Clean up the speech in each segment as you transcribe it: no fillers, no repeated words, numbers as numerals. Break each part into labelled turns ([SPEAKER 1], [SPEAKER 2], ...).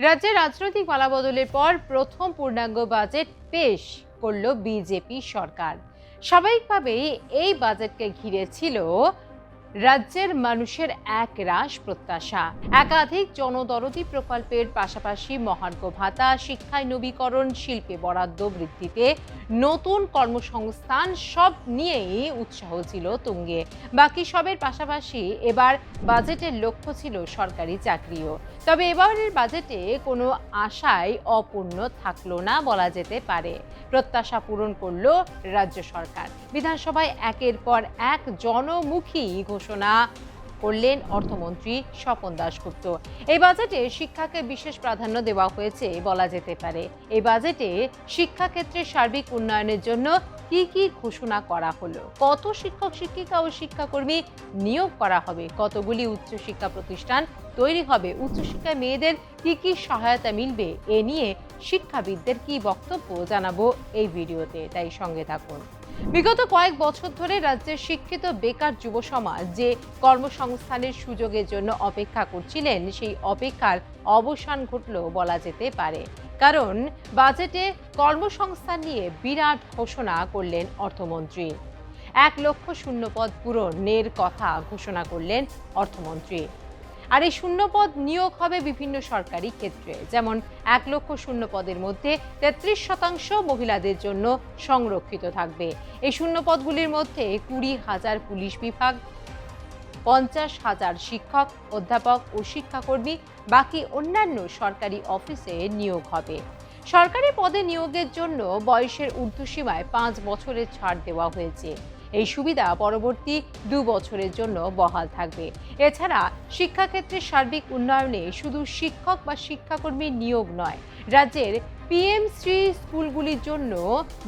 [SPEAKER 1] রাজ্যে রাজনৈতিক পালাবদলের পর প্রথম পূর্ণাঙ্গ বাজেট পেশ করল বিজেপি সরকার। স্বাভাবিকভাবেই এই বাজেটকে ঘিরে ছিল রাজ্যের মানুষের এক রাশ প্রত্যাশা। একাধিক জনদরদি প্রকল্পের পাশাপাশি মহার্ঘ ভাতা, শিক্ষায় নবীকরণ, শিল্পে বরাদ্দ বৃদ্ধিতে নতুন কর্মসংস্থান সব নিয়েই উৎসাহ ছিল তুঙ্গে। বাকি সবের পাশাপাশি এবার বাজেটের লক্ষ্য ছিল সরকারি চাকরিও। তবে এবারের বাজেটে কোনো আশাই অপূর্ণ থাকলো না বলা যেতে পারে। প্রত্যাশা পূরণ করল রাজ্য সরকার। বিধানসভায় একের পর এক জনমুখী ঘোষণা করলেন অর্থমন্ত্রী স্বপন দাশগুপ্ত। এই বাজেটে শিক্ষাকে বিশেষ প্রাধান্য দেওয়া হয়েছে বলা যেতে পারে। এই বাজেটে শিক্ষাক্ষেত্রে সার্বিক উন্নয়নের জন্য কি কি ঘোষণা করা হলো, কত শিক্ষক শিক্ষিকা ও শিক্ষাকর্মী নিয়োগ করা হবে, কতগুলি উচ্চশিক্ষা প্রতিষ্ঠান তৈরি হবে, উচ্চশিক্ষায় মেয়েদের কি কি সহায়তা মিলবে, এ নিয়ে শিক্ষাবিদদের কি বক্তব্য জানাবো এই ভিডিওতে, তাই সঙ্গে থাকুন। বিগত কয়েক বছর ধরে রাজ্যের শিক্ষিত বেকার যুব সমাজ যে কর্মসংস্থানের সুযোগের জন্য অপেক্ষা করছিলেন, সেই অপেক্ষার অবসান ঘটল বলা যেতে পারে। কারণ বাজেটে কর্মসংস্থান নিয়ে বিরাট ঘোষণা করলেন অর্থমন্ত্রী। 1 লক্ষ শূন্যপদ পূরণের কথা ঘোষণা করলেন অর্থমন্ত্রী। আর এই শূন্যপদ নিয়োগ হবে বিভিন্ন সরকারি ক্ষেত্রে। যেমন 1 লক্ষ শূন্যপদের মধ্যে 33% মহিলাদের জন্য সংরক্ষিত থাকবে। এই শূন্যপদগুলির মধ্যে 20,000 পুলিশ বিভাগ, 50,000 শিক্ষক, অধ্যাপক ও শিক্ষাকর্মী, বাকি অন্যান্য সরকারি অফিসে নিয়োগ হবে। সরকারি পদে নিয়োগের জন্য বয়সের ঊর্ধ্বসীমায় 5 বছরের ছাড় দেওয়া হয়েছে। এই সুবিধা পরবর্তী 2 বছরের জন্য বহাল থাকবে। এছাড়া শিক্ষাক্ষেত্রে সার্বিক উন্নয়নে শুধু শিক্ষক বা শিক্ষাকর্মীর নিয়োগ নয়, রাজ্যের পিএমশ্রী স্কুলগুলির জন্য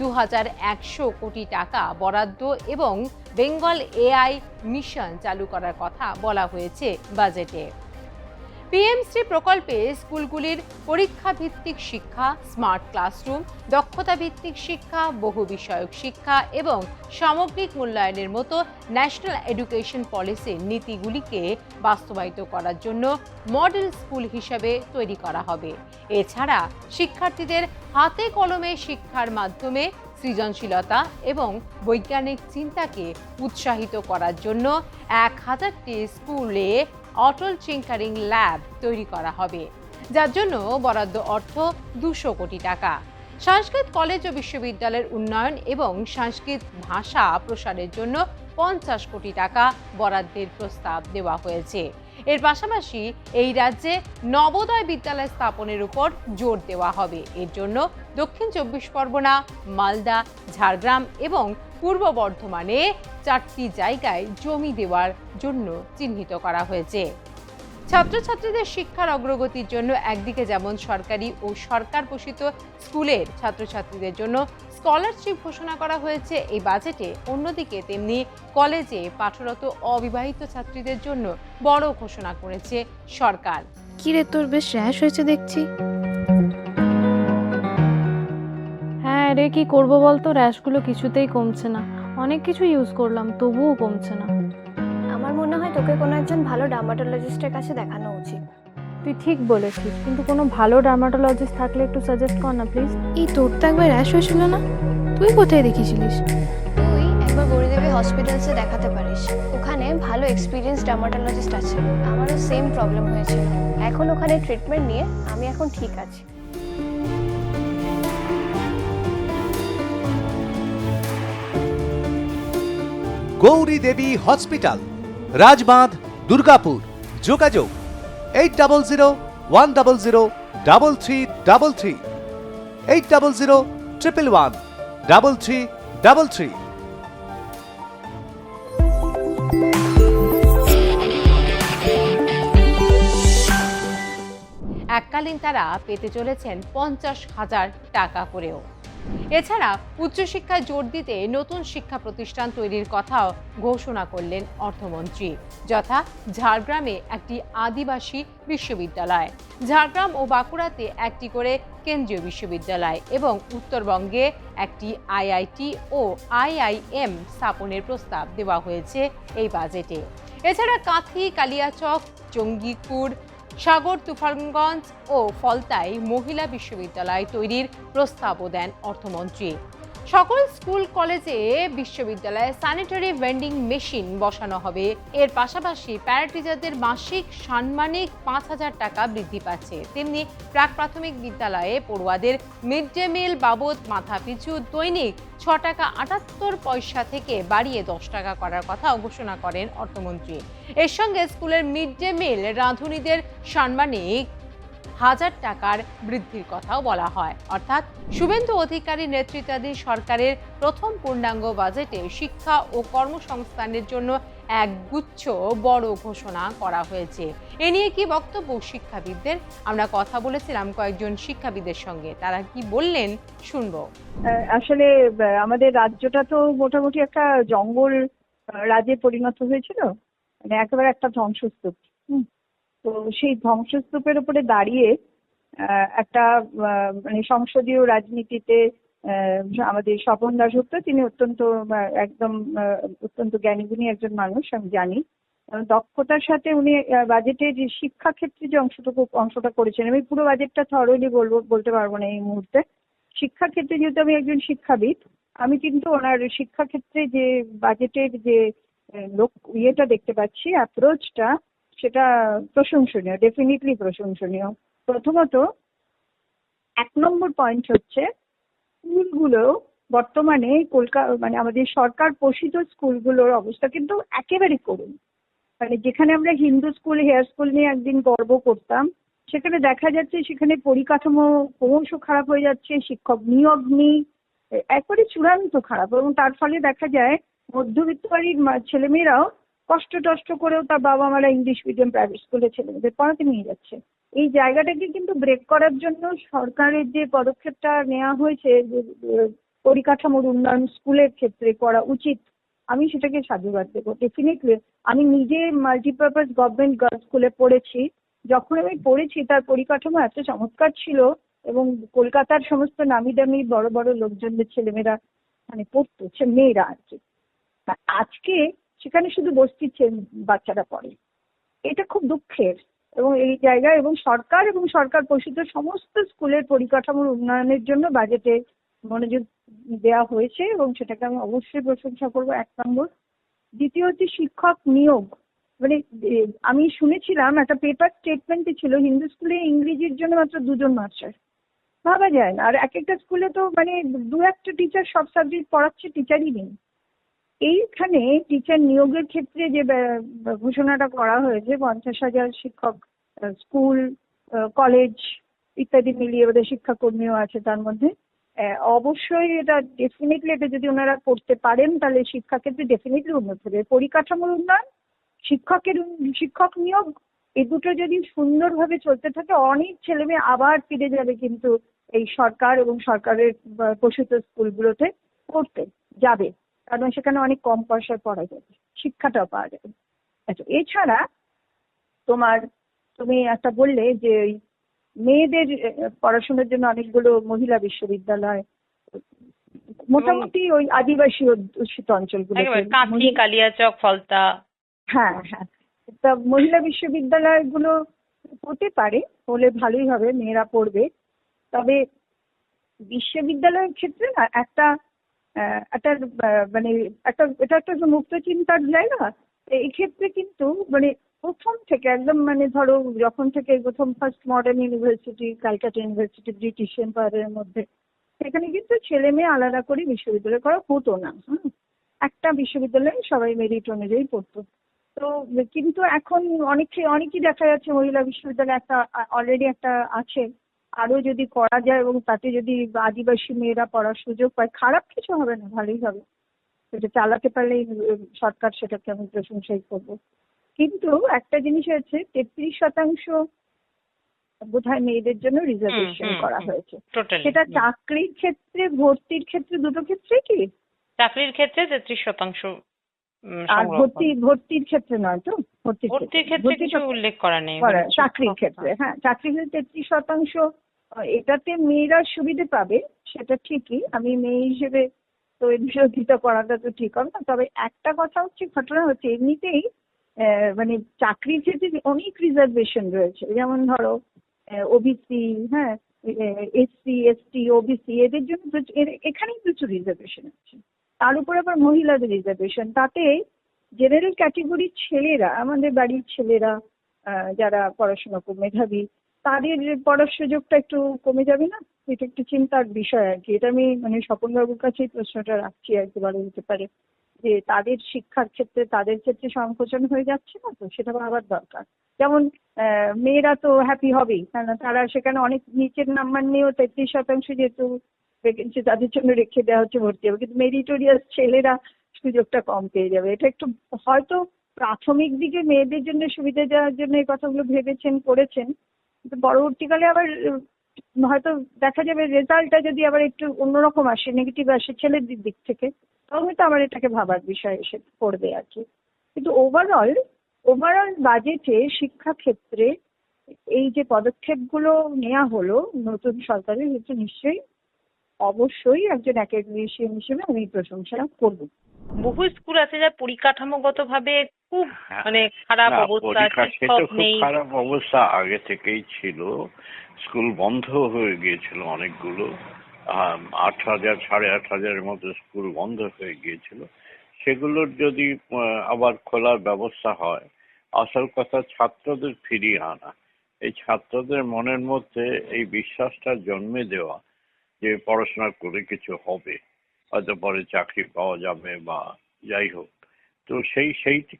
[SPEAKER 1] 2100 কোটি টাকা বরাদ্দ এবং বেঙ্গল এআই মিশন চালু করার কথা বলা হয়েছে বাজেটে। পিএমশ্রী প্রকল্পে স্কুলগুলির পরীক্ষা ভিত্তিক শিক্ষা, স্মার্ট ক্লাসরুম, দক্ষতা ভিত্তিক শিক্ষা, বহু বিষয়ক শিক্ষা এবং সামগ্রিক মূল্যায়নের মতো ন্যাশনাল এডুকেশন পলিসির নীতিগুলিকে বাস্তবায়িত করার জন্য মডেল স্কুল হিসেবে তৈরি করা হবে। এছাড়া শিক্ষার্থীদের হাতে কলমে শিক্ষার মাধ্যমে সৃজনশীলতা এবং বৈজ্ঞানিক চিন্তাকে উৎসাহিত করার জন্য 1000টি স্কুলে অটল টিঙ্কারিং ল্যাব তৈরি করা হবে, যার জন্য বরাদ্দ অর্থ 200 কোটি টাকা। সংস্কৃত কলেজ ও বিশ্ববিদ্যালয়ের উন্নয়ন এবং সংস্কৃত ভাষা প্রসারের জন্য 50 কোটি টাকা বরাদ্দের প্রস্তাব দেওয়া হয়েছে। এর পাশাপাশি এই রাজ্যে নবোদয় বিদ্যালয় স্থাপনের উপর জোর দেওয়া হবে। এর জন্য দক্ষিণ 24 পরগনা, মালদা, ঝাড়গ্রাম এবং পূর্ব বর্ধমানে 4টি জায়গায় জমি দেওয়ার জন্য চিহ্নিত করা হয়েছে। ছাত্রছাত্রীদের শিক্ষার অগ্রগতির জন্য একদিকে যেমন সরকারি ও সরকার পোষিত স্কুলের ছাত্রছাত্রীদের জন্য স্কলারশিপ ঘোষণা করা হয়েছে এই বাজেটে, অন্যদিকে তেমনি কলেজে পাঠরত অবিবাহিত ছাত্রীদের জন্য বড় ঘোষণা করেছে সরকার।
[SPEAKER 2] কি রে, তোর বেশ র্যাশ হয়েছে দেখছি।
[SPEAKER 3] হ্যাঁ রে, কি করবো বলতো, র্যাশগুলো কিছুতেই কমছে না। অনেক কিছু ইউজ করলাম তবুও কমছে না।
[SPEAKER 2] আমার মনে হয় তোকে কোনো একজন ভালো ডার্মাটোলজিস্টের কাছে দেখানো উচিত।
[SPEAKER 3] তুই ঠিক বলেছিস, কিন্তু কোনো ভালো ডার্মাটোলজিস্ট থাকলে একটু সাজেস্ট কর না প্লিজ।
[SPEAKER 2] এই তোর তো একবার র্যাশ হয়েছিল না? তুই কোথায় দেখিয়েছিলিস? তুই একবার গৌরীদেবী হসপিটালসে দেখাতে পারিস। ওখানে ভালো এক্সপিরিয়েন্স ডার্মাটোলজিস্ট আছে। আমারও সেম প্রবলেম হয়েছিল। এখন ওখানে ট্রিটমেন্ট নিয়ে আমি এখন ঠিক আছি।
[SPEAKER 4] গৌরী দেবী হসপিটাল, রাজবাঁধ, দুর্গাপুর। যোগাযোগ 8001003333, 8001113333।
[SPEAKER 1] এককালীন তারা পেতে চলেছেন 50,000 টাকা করেও। এছাড়া উচ্চশিক্ষায় জোর দিতে নতুন শিক্ষা প্রতিষ্ঠান তৈরির কথাও ঘোষণা করলেন অর্থমন্ত্রী, যথা ঝাড়গ্রামে একটি আদিবাসী বিশ্ববিদ্যালয়, ঝাড়গ্রাম ও বাঁকুড়াতে একটি করে কেন্দ্রীয় বিশ্ববিদ্যালয় এবং উত্তরবঙ্গে একটি আইআইটি ও আইআইএম স্থাপনের প্রস্তাব দেওয়া হয়েছে এই বাজেটে। এছাড়া কাঁথি, কালিয়াচক, জঙ্গিপুর, সাগর, তুফানগঞ্জ ও ফলতায় মহিলা বিশ্ববিদ্যালয় তৈরির প্রস্তাবও দেন অর্থমন্ত্রী। সকল স্কুল কলেজে বিশ্ববিদ্যালয়ে স্যানিটারি ভেন্ডিং মেশিন বসানো হবে। এর পাশাপাশি প্যারাটিচারদের মাসিক সাম্মানিক 5,000 টাকা বৃদ্ধি পাচ্ছে। তেমনি প্রাক প্রাথমিক বিদ্যালয়ে পড়ুয়াদের মিড ডে মিল বাবদ মাথাপিছু দৈনিক 6 টাকা 78 পয়সা থেকে বাড়িয়ে 10 টাকা করার কথা ঘোষণা করেন অর্থমন্ত্রী। এর সঙ্গে স্কুলের মিড ডে মিল রাঁধুনিদের সাম্মানিক 1,000 টাকার বৃদ্ধির কথাও বলা হয়। অর্থাৎ শুভেন্দু অধিকারী নেতৃত্বাধীন সরকারের প্রথম পূর্ণাঙ্গ বাজেটে শিক্ষা ও কর্মসংস্থানের জন্য এক গুচ্ছ বড় ঘোষণা করা হয়েছে। এ নিয়ে কি বক্তব্য শিক্ষাবিদদের? আমরা কথা বলেছিলাম কয়েকজন শিক্ষাবিদের সঙ্গে, তারা কি বললেন শুনবো।
[SPEAKER 5] আসলে আমাদের রাজ্যটা তো মোটামুটি একটা জঙ্গল রাজ্যে পরিণত হয়েছিল, মানে একেবারে একটা ধ্বংসস্তূপ। তো সেই ধ্বংসস্তূপের উপরে দাঁড়িয়ে একটা মানে সংসদীয় রাজনীতিতে আমাদের স্বপন দাশগুপ্ত, তিনি অত্যন্ত জ্ঞানীগুণী একজন মানুষ, আমি জানি। দক্ষতার সাথে উনি বাজেটে যে শিক্ষা ক্ষেত্রে যে অংশটা করেছেন, আমি পুরো বাজেটটা থরলি বলতে পারবো না এই মুহূর্তে। শিক্ষা ক্ষেত্রে যেহেতু আমি একজন শিক্ষাবিদ, আমি কিন্তু ওনার শিক্ষা ক্ষেত্রে যে বাজেটের যে ইয়েটা দেখতে পাচ্ছি, অ্যাপ্রোচটা, সেটা প্রশংসনীয়, ডেফিনেটলি প্রশংসনীয়। প্রথমত 1 নম্বর পয়েন্ট হচ্ছে স্কুলগুলো বর্তমানে মানে আমাদের সরকার পোষিত স্কুলগুলোর অবস্থা কিন্তু একেবারে করুণ। মানে যেখানে আমরা হিন্দু স্কুল, হেয়ার স্কুল নিয়ে একদিন গর্ব করতাম, সেখানে দেখা যাচ্ছে সেখানে পরিকাঠামো ক্রমশ খারাপ হয়ে যাচ্ছে, শিক্ষক নিয়োগ নেই, একবারে চূড়ান্ত খারাপ। এবং তার ফলে দেখা যায় মধ্যবিত্ত বাড়ির ছেলেমেয়েরাও কষ্ট টষ্ট করেও তার বাবা মারা ইংলিশ মিডিয়াম প্রাইভেট স্কুলে ছেলেমেয়েদের পড়াতে নিয়ে যাচ্ছে। এই জায়গাটাকে কিন্তু ব্রেক করার জন্য সরকারের যে পদক্ষেপটা নেওয়া হয়েছে, যে পরিকাঠামোর উন্নয়ন স্কুলের ক্ষেত্রে করা উচিত, আমি সেটাকে সাধুবাদ দেবো ডেফিনেটলি। আমি নিজে মাল্টিপারপাস গভর্নমেন্ট গার্লস স্কুলে পড়েছি। যখন আমি পড়েছি তার পরিকাঠামো এত চমৎকার ছিল, এবং কলকাতার সমস্ত নামি দামি বড় বড় লোকজনদের ছেলেমেয়েরা মানে পড়তো, মেয়েরা আর কি। আজকে সেখানে শুধু বস্তির বাচ্চারা পড়ে। এটা খুব দুঃখের। এবং এই জায়গায় সরকার পোষিত সমস্ত স্কুলের পরিকাঠামোর উন্নয়নের জন্য বাজেটে মনোযোগ দেওয়া হয়েছে, এবং সেটাকে আমি অবশ্যই প্রশংসা করবো, 1 নম্বর। দ্বিতীয় হচ্ছে শিক্ষক নিয়োগ। মানে আমি শুনেছিলাম একটা পেপার স্টেটমেন্টে ছিল হিন্দু স্কুলে ইংরেজির জন্য মাত্র 2 জন মাস্টার। ভাবা যায় না। আর এক একটা স্কুলে তো মানে 2-1টা টিচার সব সাবজেক্ট পড়াচ্ছে, টিচারই নেই। এইখানে টিচার নিয়োগের ক্ষেত্রে যে ঘোষণাটা করা হয়েছে, 50,000 শিক্ষক, স্কুল, কলেজ ইত্যাদি মিলিয়ে ওদের শিক্ষাকর্মীও আছে তার মধ্যে। অবশ্যই এটা ডেফিনেটলি, এটা যদি ওনারা করতে পারেন তাহলে শিক্ষাক্ষেত্রে ডেফিনেটলি উন্নতি হবে। পরিকাঠামোর উন্নয়ন, শিক্ষক নিয়োগ, এই দুটো যদি সুন্দরভাবে চলতে থাকে, অনেক ছেলেমেয়ে আবার ফিরে যাবে কিন্তু এই সরকার এবং সরকারের পোষিত স্কুলগুলোতে পড়তে যাবে, কারণ সেখানে অনেক কম পয়সায় পড়া যাবে, শিক্ষাটাও পাওয়া যাবে। আচ্ছা, এছাড়া তুমি একটা বললে যে মেয়েদের পড়াশোনার জন্য অনেকগুলো মহিলা বিশ্ববিদ্যালয়, মোটামুটি ওই আদিবাসী অধ্যুষিত অঞ্চলগুলো,
[SPEAKER 6] কাঁথি, কালিয়াচক, ফলতা।
[SPEAKER 5] হ্যাঁ হ্যাঁ, তা মহিলা বিশ্ববিদ্যালয়গুলো হতে পারে, হলে ভালোই হবে, মেয়েরা পড়বে। তবে বিশ্ববিদ্যালয়ের ক্ষেত্রে না এটা একটা মুক্ত চিন্তার জায়গা। এই ক্ষেত্রে কিন্তু মানে প্রথম থেকে একদম মানে ধরো যখন থেকে প্রথম first modern university, Calcutta university, British এম্পায়ারের মধ্যে, সেখানে কিন্তু ছেলে মেয়ে আলাদা করে বিশ্ববিদ্যালয় করা হতো না। একটা বিশ্ববিদ্যালয়ে সবাই মেরিট অনুযায়ী পড়তো। তো কিন্তু এখন অনেকেই দেখা যাচ্ছে মহিলা বিশ্ববিদ্যালয় একটা অলরেডি একটা আছে, আরো যদি করা যায় এবং তাতে যদি আদিবাসী মেয়েরা পড়ার সুযোগ পায়, খারাপ কিছু হবে না, ভালোই হবে। সেটা চালাতে পারলেই সরকার, সেটাকে আমি প্রশংসাই করবো। কিন্তু একটা জিনিস হচ্ছে 33% বোধহয় মেয়েদের জন্য রিজার্ভেশন করা হয়েছে। সেটা চাকরির ক্ষেত্রে, ভর্তির ক্ষেত্রে, দুটো ক্ষেত্রে কি?
[SPEAKER 6] চাকরির ক্ষেত্রে 33%,
[SPEAKER 5] আর ভর্তির ক্ষেত্রে নয় তো?
[SPEAKER 6] ভর্তির ক্ষেত্রে কিছু উল্লেখ করা নেই।
[SPEAKER 5] চাকরির ক্ষেত্রে, হ্যাঁ, চাকরির ক্ষেত্রে 33%। এটাতে মেয়েরা সুবিধে পাবে, সেটা ঠিকই। আমি মেয়ে হিসেবে তো এর বিরোধিতা করাটা তো ঠিক হবে না। তবে একটা কথা হচ্ছে, ঘটনা হচ্ছে এমনিতেই মানে চাকরির ক্ষেত্রে অনেক রিজার্ভেশন রয়েছে, যেমন ধরো ওবিসি, হ্যাঁ, এসসি এসটি ওবিসি, এদের জন্য এখানেই প্রচুর রিজার্ভেশন আছে। তার উপর আবার মহিলাদের রিজার্ভেশন, তাতে জেনারেল ক্যাটেগরির ছেলেরা, আমাদের বাড়ির ছেলেরা যারা পড়াশোনা খুব মেধাবী, তাদের পড়ার সুযোগটা একটু কমে যাবে না? এটা একটু চিন্তার বিষয় আর কি। এটা আমি মানে স্বপনবাবুর কাছেই প্রশ্নটা রাখছি আর কি, বলা যেতে পারে যে তাদের শিক্ষার ক্ষেত্রে তাদের ক্ষেত্রে সংকোচন হয়ে যাচ্ছে না, তো সেটা ভাবার দরকার। যেমন মেয়েরা তো হ্যাপি হবেই, কারণ তারা সেখানে অনেক নিচের নাম্বার নিয়েও 33% যেহেতু ভ্যাকেন্সি তাদের জন্য রেখে দেওয়া হচ্ছে, ভর্তি হবে, কিন্তু মেরিটোরিয়াস ছেলেরা সুযোগটা কম পেয়ে যাবে। এটা একটু হয়তো প্রাথমিক দিকে মেয়েদের জন্য সুবিধা দেওয়ার জন্য এই কথাগুলো ভেবেছেন, করেছেন, কিন্তু পরবর্তীকালে আবার হয়তো দেখা যাবে রেজাল্টটা যদি আবার একটু অন্যরকম আসে, নেগেটিভ আসে ছেলেদের দিক থেকে, তখন হয়তো আমার এটাকে ভাবার বিষয় এসে পড়বে আর কি। কিন্তু ওভারঅল বাজেটে শিক্ষা ক্ষেত্রে এই যে পদক্ষেপগুলো নেওয়া হলো নতুন সরকারের, এটা নিশ্চয়ই অবশ্যই একজন একাডেমিশিয়ান হিসেবে আমি প্রশংসা করব।
[SPEAKER 6] বহু স্কুল আছে যা পরিকাঠামোগতভাবে খুব মানে খারাপ
[SPEAKER 7] না,
[SPEAKER 6] অবস্থা,
[SPEAKER 7] পরীক্ষা সে
[SPEAKER 6] শিক্ষক
[SPEAKER 7] তো খুব
[SPEAKER 6] নেই।
[SPEAKER 7] খারাপ অবস্থা আগে থেকেই ছিল। স্কুল বন্ধ হয়ে গিয়েছিল অনেকগুলো, 8,000 8,500-এর মতো স্কুল বন্ধ হয়ে গিয়েছিল। সেগুলোর যদি আবার খোলার ব্যবস্থা হয়, আসল কথা ছাত্রদের ফিরিয়ে আনা, এই ছাত্রদের মনের মধ্যে এই বিশ্বাসটা জন্মে দেওয়া যে পড়াশোনা করে কিছু হবে, হয়তো পরে চাকরি পাওয়া যাবে বা যাই হোক। তো সেই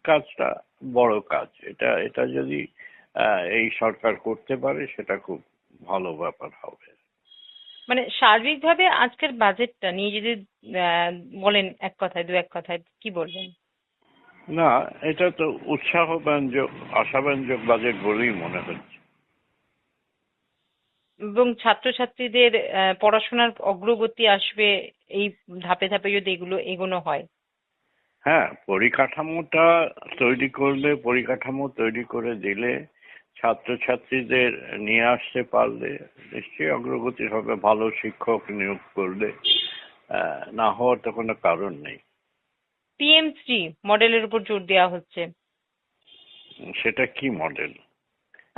[SPEAKER 7] কাজটা বড় কাজ। এটা যদি এই সরকার করতে পারে সেটা খুব ভালো ব্যাপার হবে।
[SPEAKER 6] মানে সার্বিকভাবে আজকের বাজেটটা নিয়ে যদি বলেন দু এক কথায় কি বলবেন?
[SPEAKER 7] না, এটা তো উৎসাহব্যঞ্জক, আশাব্যঞ্জক বাজেট বলেই মনে হচ্ছে।
[SPEAKER 6] এবং ছাত্রছাত্রীদের পড়াশোনার অগ্রগতি আসবে এই ধাপে ধাপে যদি এগোনো হয়।
[SPEAKER 7] হ্যাঁ, পরিকাঠামোটা পরিকাঠামো তৈরি করে দিলে, ছাত্রছাত্রীদের নিয়ে আসতে পারলে নিশ্চয়ই অগ্রগতি হবে। ভালো শিক্ষক নিয়োগ করলে না হওয়ার তো কোনো কারণ নেই।
[SPEAKER 6] PM3 মডেলের উপর জোর দেওয়া হচ্ছে।
[SPEAKER 7] সেটা কি মডেল?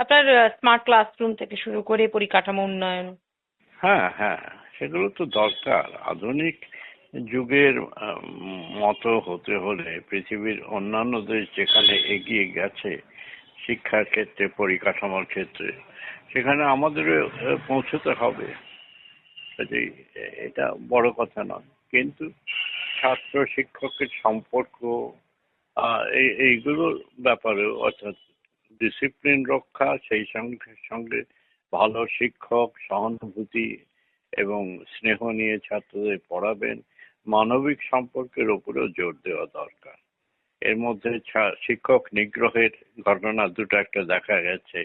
[SPEAKER 6] আপনার স্মার্ট ক্লাসরুম থেকে শুরু করে পরিকাঠামো উন্নয়ন।
[SPEAKER 7] হ্যাঁ হ্যাঁ, সেগুলো তো দরকার। আধুনিক যুগের মতো হতে হলে পৃথিবীর অন্যান্য দেশ যেখানে এগিয়ে গেছে শিক্ষার ক্ষেত্রে, পরিকাঠামোর ক্ষেত্রে, সেখানে আমাদেরও পৌঁছতে হবে। কাজেই এটা বড় কথা নয়, কিন্তু ছাত্র শিক্ষকের সম্পর্ক, এইগুলোর ব্যাপারেও, অর্থাৎ ডিসিপ্লিন রক্ষা, সেই সঙ্গে সঙ্গে ভালো শিক্ষক, সহানুভূতি এবং স্নেহ নিয়ে ছাত্রদের পড়াবেন, মানবিক সম্পর্কের উপরেও জোর দেওয়া দরকার। এর মধ্যে শিক্ষক নিগ্রহের ঘটনা দুটো একটা দেখা গেছে,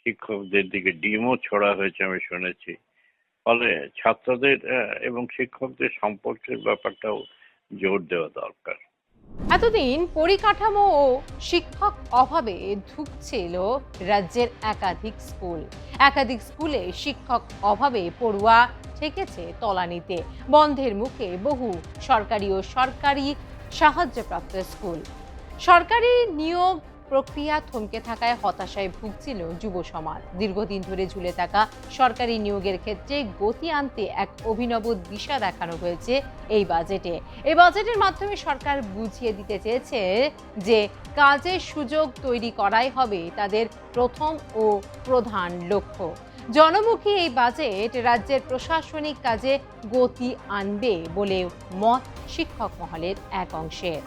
[SPEAKER 7] শিক্ষকদের দিকে ডিমও ছোড়া হয়েছে আমি শুনেছি। ফলে ছাত্রদের এবং শিক্ষকদের সম্পর্কের ব্যাপারটাও জোর দেওয়া দরকার।
[SPEAKER 1] এতদিন পরিকাঠামো ও শিক্ষক অভাবে ধুঁকছিল রাজ্যের একাধিক স্কুলে শিক্ষক অভাবে পড়ুয়া ঠেকেছে তলানিতে। বন্ধের মুখে বহু সরকারি ও সরকারি সাহায্যপ্রাপ্ত স্কুল। সরকারি নিয়োগ প্রক্রিয়া থমকে থাকায় হতাশায় ভুগছিল যুব সমাজ। দীর্ঘদিন ধরে ঝুলে থাকা সরকারি নিয়োগের ক্ষেত্রে গতি আনতে এক অভিনব দিশা দেখানো হয়েছে এই বাজেটে। এই বাজেটের মাধ্যমে সরকার বুঝিয়ে দিতে চেয়েছে যে কাজের সুযোগ তৈরি করাই হবে তাদের প্রথম ও প্রধান লক্ষ্য। জনমুখী এই বাজেট রাজ্যের প্রশাসনিক কাজে গতি আনবে বলে মত শিক্ষক মহলের এক অংশের।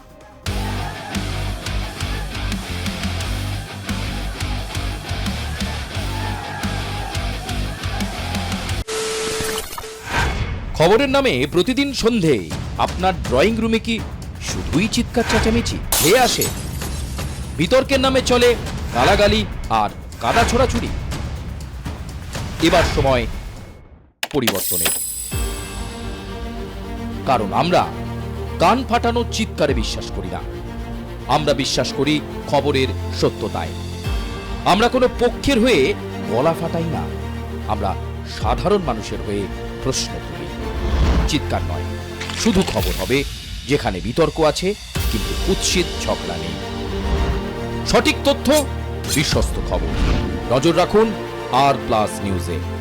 [SPEAKER 8] খবরের নামে প্রতিদিন সন্ধে আপনার ড্রয়িং রুমে কি শুধুই চিৎকার চেঁচামেচি খেয়ে আসে? বিতর্কের নামে চলে গালাগালি আর কাদা ছোড়াছুড়ি। এবার সময় পরিবর্তনের, কারণ আমরা কান ফাটানো চিৎকারে বিশ্বাস করি না। আমরা বিশ্বাস করি খবরের সত্যতায়। আমরা কোনো পক্ষের হয়ে গলা ফাটাই না, আমরা সাধারণ মানুষের হয়ে প্রশ্ন করি। চিৎকার নয়, শুধু খবর হবে যেখানে বিতর্ক আছে কিন্তু কুৎসিত ঝগড়া নেই। সঠিক তথ্য, বিশ্বস্ত খবর। নজর রাখুন আর প্লাস নিউজে।